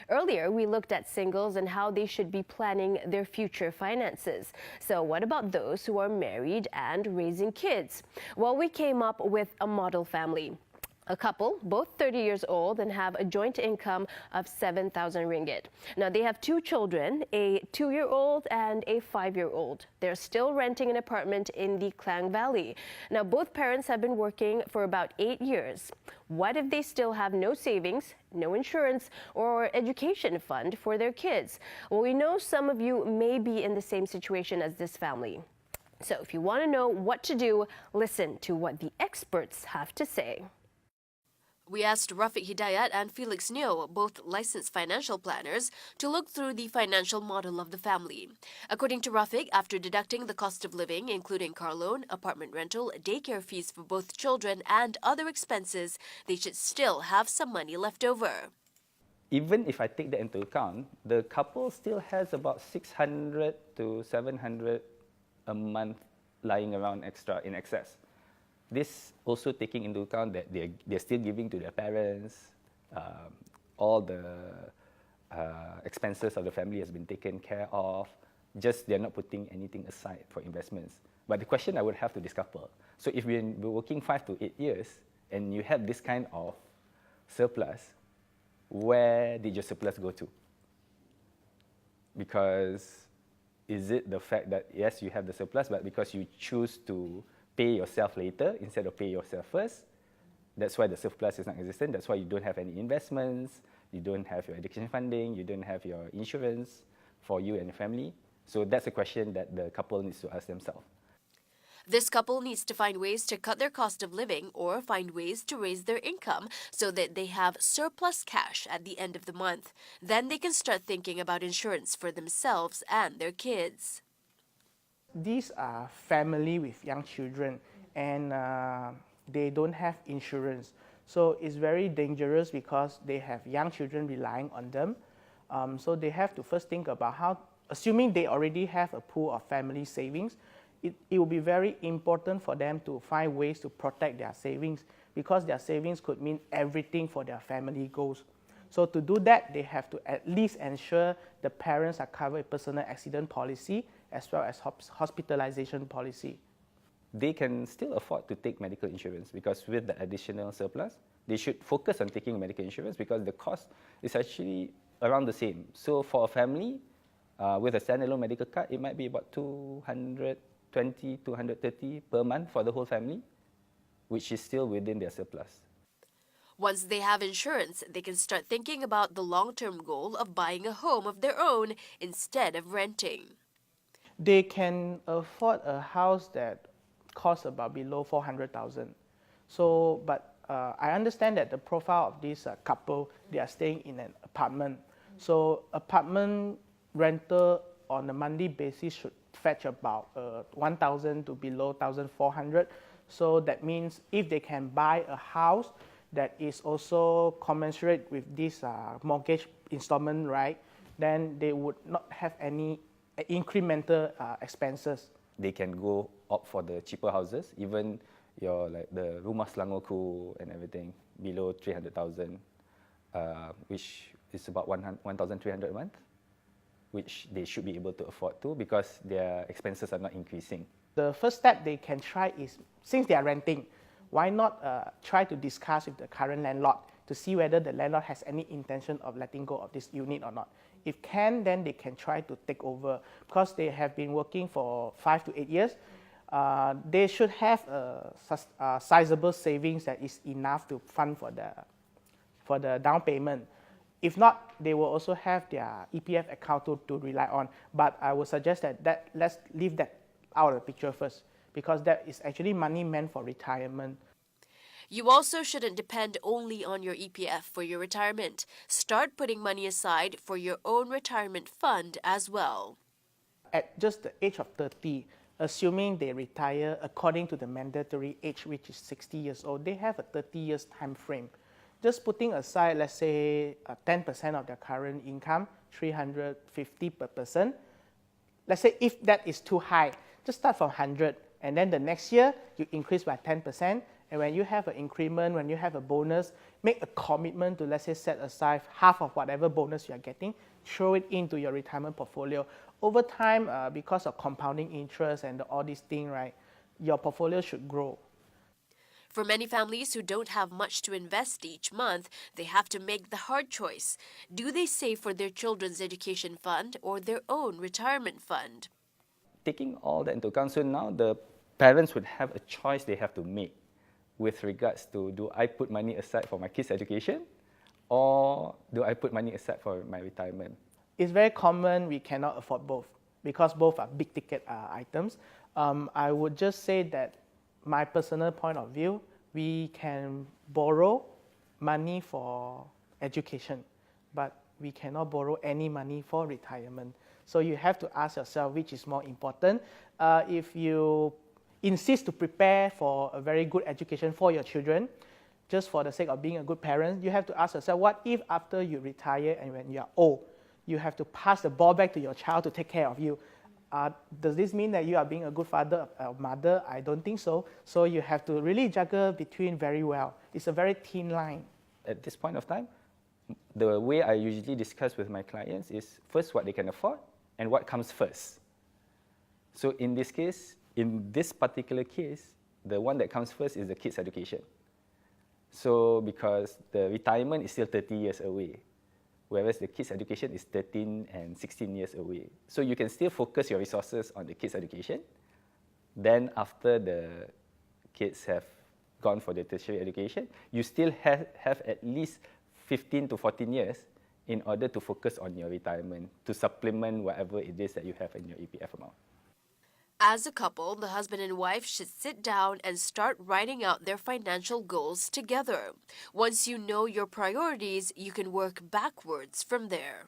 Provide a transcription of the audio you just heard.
Earlier, we looked at singles and how they should be planning their future finances. So what about those who are married and raising kids? Well, we came up with a model family. A couple, both 30 years old and have a joint income of 7,000 ringgit. Now, they have two children, a 2-year-old and a 5-year-old. They're still renting an apartment in the Klang Valley. Now, both parents have been working for about 8 years. What if they still have no savings, no insurance, or education fund for their kids? Well, we know some of you may be in the same situation as this family. So if you want to know what to do, listen to what the experts have to say. We asked Rafiq Hidayat and Felix Neoh, both licensed financial planners, to look through the financial model of the family. According to Rafiq, after deducting the cost of living, including car loan, apartment rental, daycare fees for both children and other expenses, they should still have some money left over. Even if I take that into account, the couple still has about 600 to 700 a month lying around extra in excess. This also taking into account that they're still giving to their parents, all the expenses of the family has been taken care of, just they're not putting anything aside for investments. But the question I would have to this couple, so if we're working 5 to 8 years and you have this kind of surplus, where did your surplus go to? Because is it the fact that, yes, you have the surplus, but because you choose to pay yourself later instead of pay yourself first, that's why the surplus is not existent. That's why you don't have any investments, you don't have your education funding, you don't have your insurance for you and your family. So that's a question that the couple needs to ask themselves. This couple needs to find ways to cut their cost of living or find ways to raise their income so that they have surplus cash at the end of the month. Then they can start thinking about insurance for themselves and their kids. These are family with young children and they don't have insurance. So it's very dangerous because they have young children relying on them. So they have to first think about how, assuming they already have a pool of family savings, it will be very important for them to find ways to protect their savings because their savings could mean everything for their family goals. So to do that, they have to at least ensure the parents are covered with personal accident policy as well as hospitalization policy. They can still afford to take medical insurance because with the additional surplus, they should focus on taking medical insurance because the cost is actually around the same. So for a family with a standalone medical card, it might be about 220, 230 per month for the whole family, which is still within their surplus. Once they have insurance, they can start thinking about the long-term goal of buying a home of their own instead of renting. They can afford a house that costs about below 400,000. So, but I understand that the profile of this couple, they are staying in an apartment. So apartment rental on a monthly basis should fetch about 1,000 to below 1,400. So that means if they can buy a house that is also commensurate with this mortgage installment, right, then they would not have any incremental expenses. They can go opt for the cheaper houses, even your like the Rumah Selangorku and everything below 300,000, which is about 1,300 a month, which they should be able to afford to because their expenses are not increasing. The first step they can try is, since they are renting, why not try to discuss with the current landlord to see whether the landlord has any intention of letting go of this unit or not. If can, then they can try to take over because they have been working for 5 to 8 years. They should have a sizable savings that is enough to fund for the down payment. If not, they will also have their EPF account to rely on. But I would suggest that let's leave that out of the picture first, because that is actually money meant for retirement. You also shouldn't depend only on your EPF for your retirement. Start putting money aside for your own retirement fund as well. At just the age of 30, assuming they retire according to the mandatory age, which is 60 years old, they have a 30 years time frame. Just putting aside, let's say, 10% of their current income, 350 per person. Let's say if that is too high, just start from 100, and then the next year you increase by 10%, And when you have an increment, when you have a bonus, make a commitment to, let's say, set aside half of whatever bonus you are getting, throw it into your retirement portfolio. Over time, because of compounding interest and all these things, right, your portfolio should grow. For many families who don't have much to invest each month, they have to make the hard choice. Do they save for their children's education fund or their own retirement fund? Taking all that into account, so now the parents would have a choice they have to make with regards to, do I put money aside for my kids' education or do I put money aside for my retirement? It's very common we cannot afford both because both are big ticket items. I would just say that my personal point of view, we can borrow money for education, but we cannot borrow any money for retirement. So you have to ask yourself which is more important. If you insist to prepare for a very good education for your children, just for the sake of being a good parent, you have to ask yourself, what if after you retire and when you are old, you have to pass the ball back to your child to take care of you? Does this mean that you are being a good father or mother? I don't think so. So you have to really juggle between very well. It's a very thin line. At this point of time, the way I usually discuss with my clients is first what they can afford and what comes first. So in this case, in this particular case, the one that comes first is the kids' education. So because the retirement is still 30 years away, whereas the kids' education is 13 and 16 years away. So you can still focus your resources on the kids' education. Then after the kids have gone for the tertiary education, you still have at least 15 to 14 years in order to focus on your retirement, to supplement whatever it is that you have in your EPF amount. As a couple, the husband and wife should sit down and start writing out their financial goals together. Once you know your priorities, you can work backwards from there.